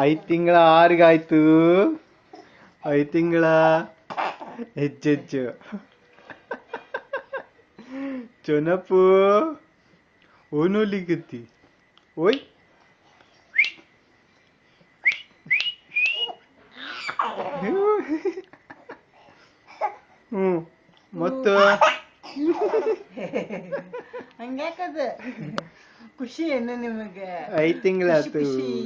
5 ತಿಂಗಳ ಆರಿಗಾಯ್ತು. 5 ತಿಂಗಳ ಹೆಚ್ಚೆಚ್ಚು. ಚೊನಪು ಓನೋಲಿಗತ್ತಿ ಓಯ್ ಮತ್ತ ಹಂಗ್ಯಾಕದ ಖುಷಿ ಏನು ನಿಮಗೆ? 5 ತಿಂಗಳಾತು.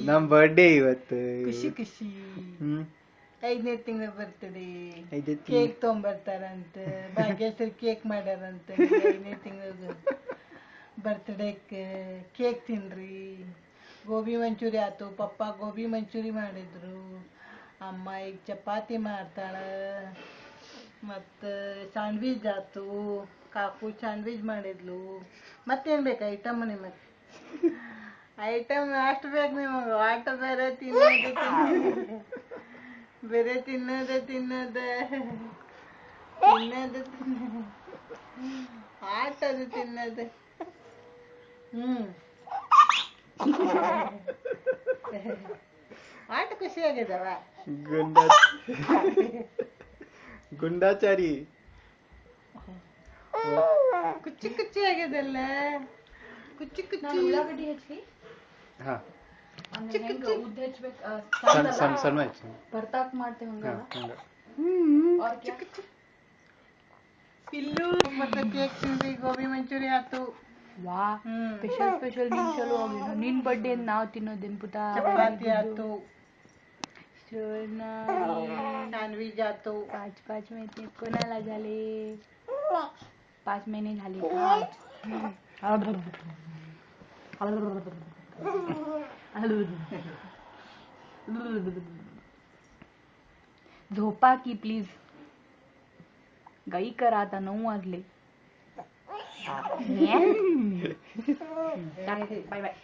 ನಮ್ ಬರ್ಡೇ ಇವತ್ತು. ಖುಷಿ ಖುಷಿ. 5ನೇ ತಿಂಗಳ ಬರ್ತಡೆ. ಕೇಕ್ ತೊಗೊಂಬರ್ತಾರಂತ. ಭಾಗ್ಯಶ್ರೀ ಕೇಕ್ ಮಾಡ್ಯಾರಂತ. 5ನೇ ತಿಂಗಳ ಬರ್ತ್ಡೇಕ್ ಕೇಕ್ ತಿನ್ರಿ. ಗೋಬಿ ಮಂಚೂರಿ ಆತು. ಪಪ್ಪ ಗೋಬಿ ಮಂಚೂರಿ ಮಾಡಿದ್ರು. ಅಮ್ಮ ಈಗ ಚಪಾತಿ ಮಾಡ್ತಾಳ. ಮತ್ತು ಸ್ಯಾಂಡ್ವಿಚ್ ಆತು. ಕಾಕು ಸ್ಯಾಂಡ್ವಿಚ್ ಮಾಡಿದ್ಲು. ಮತ್ತೇನು ಬೇಕು ಐಟಮ್ ನಿಮಗೆ? ಐಟಮ್ ಅಷ್ಟು ಬೇಕು ನಿಮಗೆ? ಆಟ ಬೇರೆ ಬೇರೆ ತಿನ್ನೋದು ಆಟದು ತಿನ್ನೋದು. ಆಟ ಖುಷಿ ಆಗಿದಾವ. ಗುಂಡಾಚಾರಿ ಕುಚ್ಚಿ ಕುಚ್ಚಿ ಆಗಿದಲ್ಲ. ಕುಚ್ಚಿ ಕುಚ್ಚಿ ಉಳ್ಳಾಗಡ್ಡಿ ಹಚ್ಚಿ ಉದ್ದ ಹಚ್ಬೇಕು. ಬರ್ತಾಕ್ ಮಾಡ್ತೇವೆ ಪಿಲ್ಲು. ಮತ್ತೆ ಕೇಕ್ ತಿನ್ರಿ. ಗೋಬಿ ಮಂಚೂರಿ ಆತು. ವಾ ಸ್ಪೆಷಲ್ ನಿನ್ ಚಲೋ ಆಗಿನ. ನಿನ್ ಬರ್ಡೇ ನಾವು ತಿನ್ನೋದೇನ್ ಪುಟ. ಚಪಾತಿ ಆತು. सैंडविच आतो. 5 महिने कोणाला झाले? 5 महिने झाले झोपा की प्लीज. गाई करा आता 9 वाजले. Bye bye.